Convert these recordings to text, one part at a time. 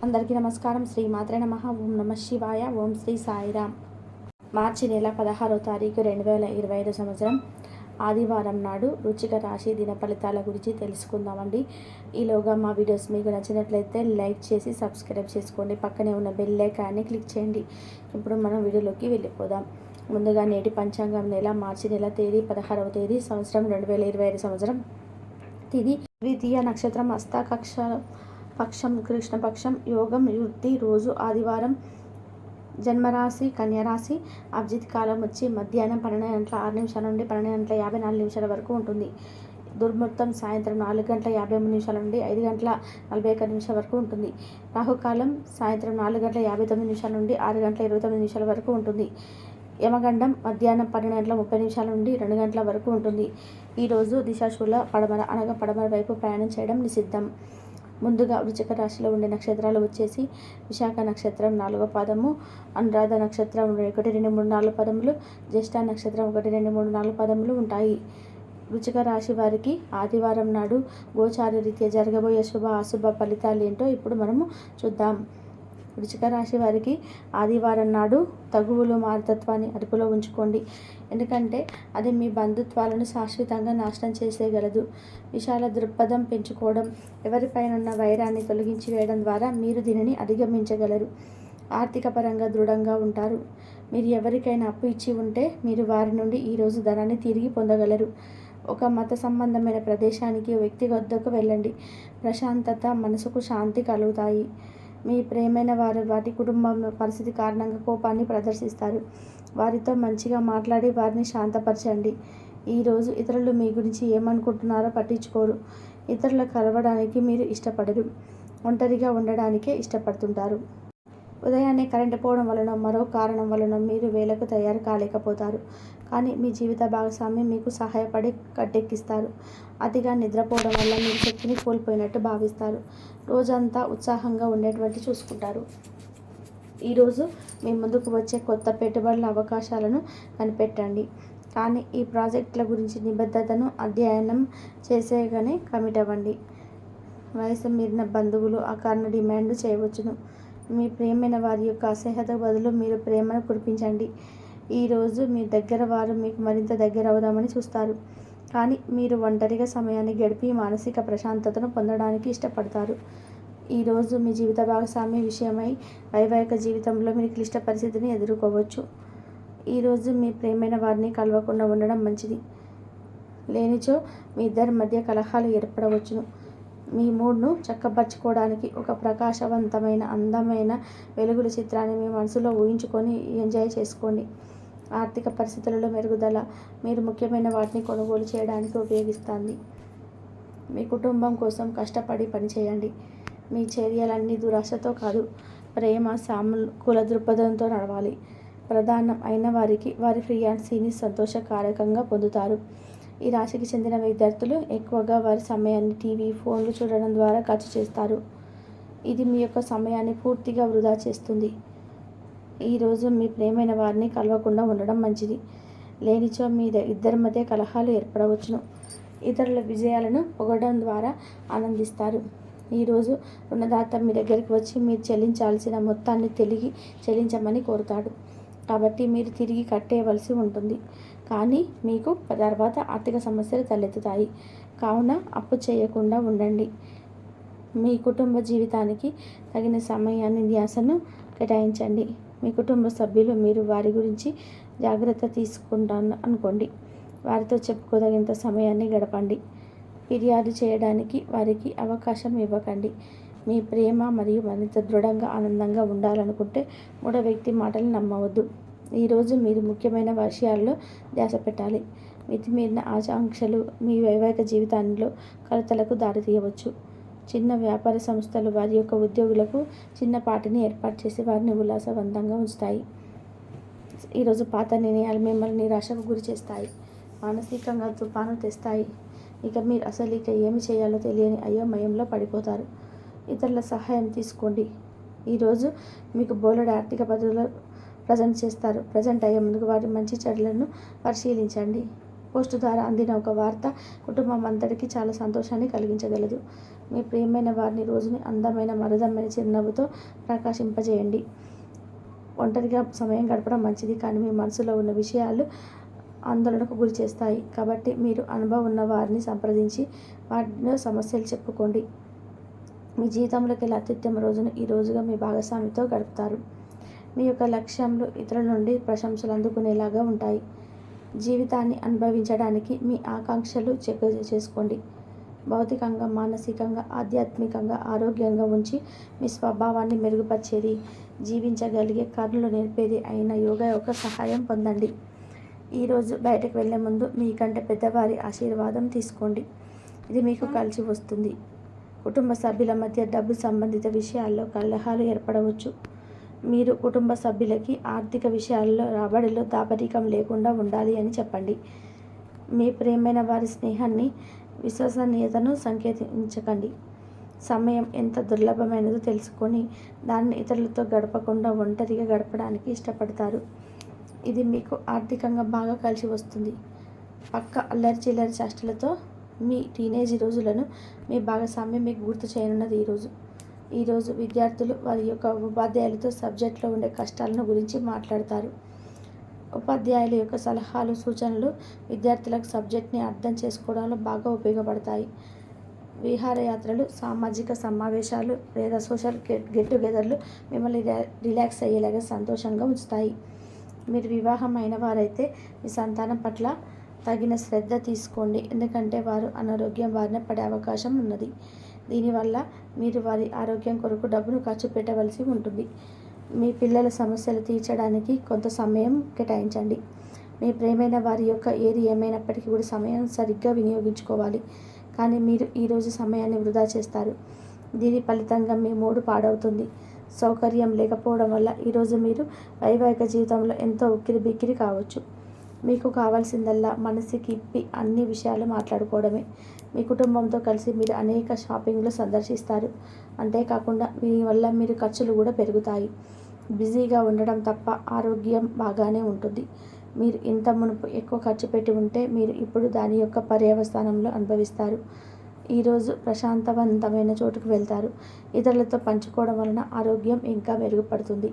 అందరికీ నమస్కారం. శ్రీ మాత్రే నమః. ఓం నమ శివాయ. ఓం శ్రీ సాయిరామ్. మార్చి నెల 16వ తారీఖు 2025 సంవత్సరం ఆదివారం నాడు వృశ్చిక రాశి దిన ఫలితాల గురించి తెలుసుకుందామండి. ఈలోగా మా వీడియోస్ మీకు నచ్చినట్లయితే లైక్ చేసి సబ్స్క్రైబ్ చేసుకోండి. పక్కనే ఉన్న బెల్ ఐకాన్ని క్లిక్ చేయండి. ఇప్పుడు మనం వీడియోలోకి వెళ్ళిపోదాం. ముందుగా నేటి పంచాంగం నెల మార్చి నెల తేదీ 16వ తేదీ సంవత్సరం 2025 సంవత్సరం తిది ద్వితీయ నక్షత్రం హస్త పక్షం కృష్ణపక్షం యోగం వృద్ధి రోజు ఆదివారం జన్మరాశి కన్యరాశి అభిజిత్ కాలం వచ్చి మధ్యాహ్నం 12:06 నుండి 12:54 వరకు ఉంటుంది. దుర్ముహూర్తం సాయంత్రం 4:53 నుండి 5:41 వరకు ఉంటుంది. రాహుకాలం సాయంత్రం 4:59 నుండి 6:29 వరకు ఉంటుంది. యమగండం మధ్యాహ్నం 12:30 నుండి 2 గంటల వరకు ఉంటుంది. ఈరోజు దిశాశూల పడమర అనగా పడమర వైపు ప్రయాణం చేయడం నిషిద్ధం. ముందుగా వృశ్చిక రాశిలో ఉండే నక్షత్రాలు వచ్చేసి విశాఖ నక్షత్రం 4వ పాదము, అనురాధ నక్షత్రం 1, 2, 3, 4 పదములు, జ్యేష్ఠ నక్షత్రం 1, 2, 3, 4 పదములు ఉంటాయి. వృశ్చిక రాశి వారికి ఆదివారం నాడు గోచార రీత్యా జరగబోయే శుభ అశుభ ఫలితాలు ఏంటో ఇప్పుడు మనము చూద్దాం. వృశ్చిక రాశి వారికి ఆదివారం నాడు తగువులు మారతత్వాన్ని అదుపులో ఉంచుకోండి. ఎందుకంటే అది మీ బంధుత్వాలను శాశ్వతంగా నాశనం చేసేయగలదు. విశాల దృక్పథం పెంచుకోవడం, ఎవరిపైనున్న వైరాన్ని తొలగించి వేయడం ద్వారా మీరు దీనిని అధిగమించగలరు. ఆర్థిక పరంగా దృఢంగా ఉంటారు. మీరు ఎవరికైనా అప్పు ఇచ్చి ఉంటే మీరు వారి నుండి ఈరోజు ధనాన్ని తిరిగి పొందగలరు. ఒక మత సంబంధమైన ప్రదేశానికి వ్యక్తి వద్దకు వెళ్ళండి. ప్రశాంతత, మనసుకు శాంతి కలుగుతాయి. మీ ప్రియమైన వారు వారి కుటుంబం పరిస్థితి కారణంగా కోపాన్ని ప్రదర్శిస్తారు. వారితో మంచిగా మాట్లాడి వారిని శాంతపరచండి. ఈరోజు ఇతరులు మీ గురించి ఏమనుకుంటున్నారో పట్టించుకోరు. ఇతరులు కలవడానికి మీరు ఇష్టపడరు. ఒంటరిగా ఉండడానికే ఇష్టపడుతుంటారు. ఉదయాన్నే కరెంటు పోవడం వలన మరో కారణం వలన మీరు వేళకు తయారు కాలేకపోతారు. కానీ మీ జీవిత భాగస్వామి మీకు సహాయపడి గట్టెక్కిస్తారు. అతిగా నిద్రపోవడం వల్ల మీరు శక్తిని కోల్పోయినట్టు భావిస్తారు. రోజంతా ఉత్సాహంగా ఉండేటువంటి చూసుకుంటారు. ఈరోజు మీ ముందుకు వచ్చే కొత్త పెట్టుబడుల అవకాశాలను కనిపెట్టండి. కానీ ఈ ప్రాజెక్టుల గురించి నిబద్ధతను అధ్యయనం చేసేగానే కమిట్ అవ్వండి. వయసు మీరిన బంధువులు అకారణ డిమాండ్ చేయవచ్చును. మీ ప్రియమైన వారి యొక్క అసహ్యతకు బదులు మీరు ప్రేమను కురిపించండి. ఈరోజు మీ దగ్గర వారు మీకు మరింత దగ్గర అవుదామని చూస్తారు. కానీ మీరు ఒంటరిగా సమయాన్ని గడిపి మానసిక ప్రశాంతతను పొందడానికి ఇష్టపడతారు. ఈరోజు మీ జీవిత భాగస్వామి విషయమై వైవాహిక జీవితంలో మీరు క్లిష్ట పరిస్థితిని ఎదుర్కోవచ్చు. ఈరోజు మీ ప్రియమైన వారిని కలవకుండా ఉండడం మంచిది. లేనిచో మీ ఇద్దరి మధ్య కలహాలు ఏర్పడవచ్చును. మీ మూడ్ను చక్కబరుచుకోవడానికి ఒక ప్రకాశవంతమైన అందమైన వెలుగుల చిత్రాన్ని మీ మనసులో ఊహించుకొని ఎంజాయ్ చేసుకోండి. ఆర్థిక పరిస్థితులలో మెరుగుదల మీరు ముఖ్యమైన వాటిని కొనుగోలు చేయడానికి ఉపయోగిస్తుంది. మీ కుటుంబం కోసం కష్టపడి పనిచేయండి. మీ చర్యలన్నీ దురాశతో కాదు, ప్రేమ సానుకూల దృక్పథంతో నడవాలి. ప్రధానం అయిన వారికి వారి ఫియాన్సీని సంతోషకారకంగా పొందుతారు. ఈ రాశికి చెందిన విద్యార్థులు ఎక్కువగా వారి సమయాన్ని టీవీ, ఫోన్లు చూడడం ద్వారా ఖర్చు చేస్తారు. ఇది మీ యొక్క సమయాన్ని పూర్తిగా వృధా చేస్తుంది. ఈరోజు మీ ప్రియమైన వారిని కలవకుండా ఉండడం మంచిది. లేనిచో మీ ఇద్దరి మధ్య కలహాలు ఏర్పడవచ్చును. ఇతరుల విజయాలను పొగడడం ద్వారా ఆనందిస్తారు. ఈరోజు రుణదాత మీ దగ్గరికి వచ్చి మీరు చెల్లించాల్సిన మొత్తాన్ని తిరిగి చెల్లించమని కోరుతాడు. కాబట్టి మీరు తిరిగి కట్టేయవలసి ఉంటుంది. కానీ మీకు తర్వాత ఆర్థిక సమస్యలు తలెత్తుతాయి. కావున అప్పు చేయకుండా ఉండండి. మీ కుటుంబ జీవితానికి తగిన సమయాన్ని ధ్యాసను కేటాయించండి. మీ కుటుంబ సభ్యులు మీరు వారి గురించి జాగ్రత్త తీసుకుంటాను అనుకోండి. వారితో చెప్పుకోదగినంత సమయాన్ని గడపండి. ఫిర్యాదు చేయడానికి వారికి అవకాశం ఇవ్వకండి. మీ ప్రేమ మరియు మరింత దృఢంగా ఆనందంగా ఉండాలనుకుంటే మూడో వ్యక్తి మాటలు నమ్మవద్దు. ఈరోజు మీరు ముఖ్యమైన విషయాల్లో ధ్యాస పెట్టాలి. మితిమీరిన ఆకాంక్షలు మీ వైవాహిక జీవితంలో కలతలకు దారితీయవచ్చు. చిన్న వ్యాపార సంస్థలు వారి యొక్క ఉద్యోగులకు చిన్నపాటిని ఏర్పాటు చేసి వారిని ఉల్లాసవంతంగా ఉంచుతాయి. ఈరోజు పాత నిర్ణయాలు మిమ్మల్ని నిరాశకు గురి చేస్తాయి. మానసికంగా తుఫాను తెస్తాయి. ఇక ఏమి చేయాలో తెలియని అయోమయంలో పడిపోతారు. ఇతరుల సహాయం తీసుకోండి. ఈరోజు మీకు బోలెడు ఆర్థిక పద్ధతులు ప్రజెంట్ అయ్యే ముందుకు వారి మంచి చెడులను పరిశీలించండి. పోస్టు ద్వారా అందిన ఒక వార్త కుటుంబం అంతటికీ చాలా సంతోషాన్ని కలిగించగలదు. మీ ప్రియమైన వారిని రోజుని అందమైన మరుదమైన చిరునవ్వుతో ప్రకాశింపజేయండి. ఒంటరిగా సమయం గడపడం మంచిది, కానీ మీ మనసులో ఉన్న విషయాలు ఆందోళనకు గురి చేస్తాయి. కాబట్టి మీరు అనుభవం ఉన్న వారిని సంప్రదించి వాటిలో సమస్యలు చెప్పుకోండి. మీ జీవితంలోకి అత్యుత్తమ రోజును ఈ రోజుగా మీ భాగస్వామితో గడుపుతారు. మీ యొక్క లక్ష్యాలు ఇతరుల నుండి ప్రశంసలు అందుకునేలాగా ఉంటాయి. జీవితాన్ని అనుభవించడానికి మీ ఆకాంక్షలు చెక్ చేసుకోండి. భౌతికంగా, మానసికంగా, ఆధ్యాత్మికంగా ఆరోగ్యంగా ఉంచి మీ స్వభావాన్ని మెరుగుపరిచేది, జీవించగలిగే కర్నలు నేర్పేది అయిన యోగా యొక్క సహాయం పొందండి. ఈరోజు బయటకు వెళ్లే ముందు మీకంటే పెద్దవారి ఆశీర్వాదం తీసుకోండి. ఇది మీకు కలిసి వస్తుంది. కుటుంబ సభ్యుల మధ్య డబ్బు సంబంధిత విషయాల్లో కలహాలు ఏర్పడవచ్చు. మీరు కుటుంబ సభ్యులకి ఆర్థిక విషయాల్లో రాబడిలో దాపరికం లేకుండా ఉండాలి అని చెప్పండి. మీ ప్రియమైన వారి స్నేహాన్ని, విశ్వసనీయతను సంకేతించకండి. సమయం ఎంత దుర్లభమైనదో తెలుసుకొని దాన్ని ఇతరులతో గడపకుండా ఒంటరిగా గడపడానికి ఇష్టపడతారు. ఇది మీకు ఆర్థికంగా బాగా కలిసి వస్తుంది. పక్క అల్లరి చిల్లరి చేష్టలతో మీ టీనేజ్ రోజులను మీ భాగస్వామ్యం మీకు గుర్తు చేయనున్నది. ఈరోజు విద్యార్థులు వారి యొక్క ఉపాధ్యాయులతో సబ్జెక్టులో ఉండే కష్టాలను గురించి మాట్లాడతారు. ఉపాధ్యాయుల యొక్క సలహాలు, సూచనలు విద్యార్థులకు సబ్జెక్ట్ని అర్థం చేసుకోవడంలో బాగా ఉపయోగపడతాయి. విహారయాత్రలు, సామాజిక సమావేశాలు లేదా సోషల్ గెట్ టుగెదర్లు మిమ్మల్ని రిలాక్స్ అయ్యేలాగా సంతోషంగా ఉంచుతాయి. మీరు వివాహం అయిన వారైతే మీ సంతానం పట్ల తగిన శ్రద్ధ తీసుకోండి, ఎందుకంటే వారు అనారోగ్యం బారిన పడే అవకాశం ఉన్నది. దీనివల్ల మీరు వారి ఆరోగ్యం కొరకు డబ్బును ఖర్చు పెట్టవలసి ఉంటుంది. మీ పిల్లల సమస్యలు తీర్చడానికి కొంత సమయం కేటాయించండి. మీ ప్రియమైన వారి యొక్క ఏది ఏమైనప్పటికీ కూడా సమయం సరిగ్గా వినియోగించుకోవాలి. కానీ మీరు ఈరోజు సమయాన్ని వృధా చేస్తారు. దీని ఫలితంగా మీ మూడు పాడవుతుంది. సౌకర్యం లేకపోవడం వల్ల ఈరోజు మీరు వైవాహిక జీవితంలో ఎంతో ఉక్కిరిబిక్కిరి కావచ్చు. మీకు కావాల్సిందల్లా మనసుకి ఇప్పి అన్ని విషయాలు మాట్లాడుకోవడమే. మీ కుటుంబంతో కలిసి మీరు అనేక షాపింగ్లు సందర్శిస్తారు. అంతేకాకుండా దీనివల్ల మీరు ఖర్చులు కూడా పెరుగుతాయి. బిజీగా ఉండడం తప్ప ఆరోగ్యం బాగానే ఉంటుంది. మీరు ఇంత మునుపు ఎక్కువ ఖర్చు పెట్టి ఉంటే మీరు ఇప్పుడు దాని యొక్క పర్యవసానంలో అనుభవిస్తారు. ఈరోజు ప్రశాంతవంతమైన చోటుకు వెళ్తారు. ఇతరులతో పంచుకోవడం వలన ఆరోగ్యం ఇంకా మెరుగుపడుతుంది.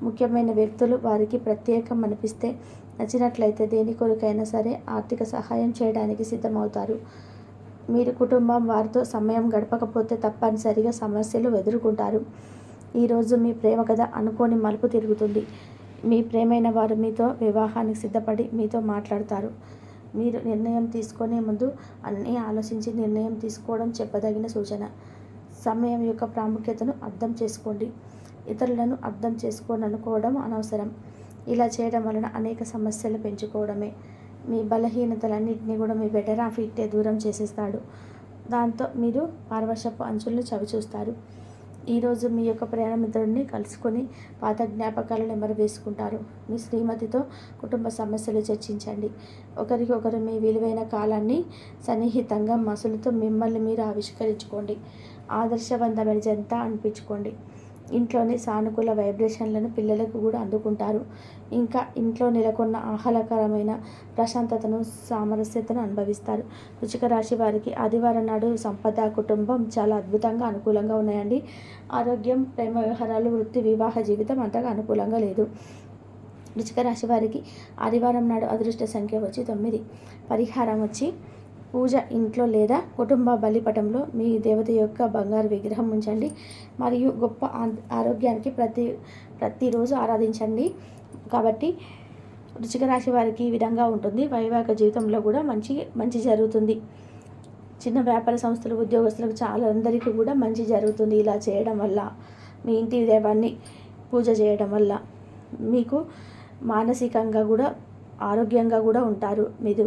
ముఖ్యమైన వ్యక్తులు వారికి ప్రత్యేకం అనిపిస్తే నచ్చినట్లయితే దేని కొరకైనా సరే ఆర్థిక సహాయం చేయడానికి సిద్ధమవుతారు. మీరు కుటుంబం వారితో సమయం గడపకపోతే తప్పనిసరిగా సమస్యలు ఎదుర్కొంటారు. ఈరోజు మీ ప్రేమ కథ అనుకోని మలుపు తిరుగుతుంది. మీ ప్రేమైన వారు మీతో వివాహానికి సిద్ధపడి మీతో మాట్లాడతారు. మీరు నిర్ణయం తీసుకునే ముందు అన్నీ ఆలోచించి నిర్ణయం తీసుకోవడం చెప్పదగిన సూచన. సమయం యొక్క ప్రాముఖ్యతను అర్థం చేసుకోండి. ఇతరులను అర్థం చేసుకోననుకోవడం అనవసరం. ఇలా చేయడం వలన అనేక సమస్యలు పెంచుకోవడమే. మీ బలహీనతలన్నింటినీ కూడా మీ బెటర్ ఆఫ్ ఇట్టే దూరం చేసేస్తాడు. దాంతో మీరు పారవశపు అంచులను చవిచూస్తారు. ఈరోజు మీ యొక్క ప్రయాణమిత్రుడిని కలుసుకొని పాత జ్ఞాపకాలను నెమరు వేసుకుంటారు. మీ శ్రీమతితో కుటుంబ సమస్యలు చర్చించండి. ఒకరికొకరు మీ విలువైన కాలాన్ని సన్నిహితంగా మసులుతూ మిమ్మల్ని మీరు ఆవిష్కరించుకోండి. ఆదర్శవంతమైన జంట అనిపించుకోండి. ఇంట్లోని సానుకూల వైబ్రేషన్లను పిల్లలకు కూడా అందుకుంటారు. ఇంకా ఇంట్లో నెలకొన్న ఆహ్లాదకరమైన ప్రశాంతతను, సామరస్యతను అనుభవిస్తారు. వృశ్చిక రాశి వారికి ఆదివారం నాడు సంపద, కుటుంబం చాలా అద్భుతంగా అనుకూలంగా ఉన్నాయండి. ఆరోగ్యం, ప్రేమ వ్యవహారాలు, వృత్తి, వివాహ జీవితం అంతగా అనుకూలంగా లేదు. వృశ్చిక రాశి వారికి ఆదివారం నాడు అదృష్ట సంఖ్య వచ్చి 9. పరిహారం వచ్చి పూజ ఇంట్లో లేదా కుటుంబ బలిపటంలో మీ దేవత యొక్క బంగారు విగ్రహం ఉంచండి. మరియు గొప్ప ఆరోగ్యానికి ప్రతిరోజు ఆరాధించండి. కాబట్టి వృశ్చిక రాశి వారికి ఈ విధంగా ఉంటుంది. వైవాహిక జీవితంలో కూడా మంచి జరుగుతుంది. చిన్న వ్యాపార సంస్థలు, ఉద్యోగస్తులకు చాలా అందరికీ కూడా మంచి జరుగుతుంది. ఇలా చేయడం వల్ల, మీ ఇంటి దైవాన్ని పూజ చేయడం వల్ల మీకు మానసికంగా కూడా ఆరోగ్యంగా కూడా ఉంటారు. మీరు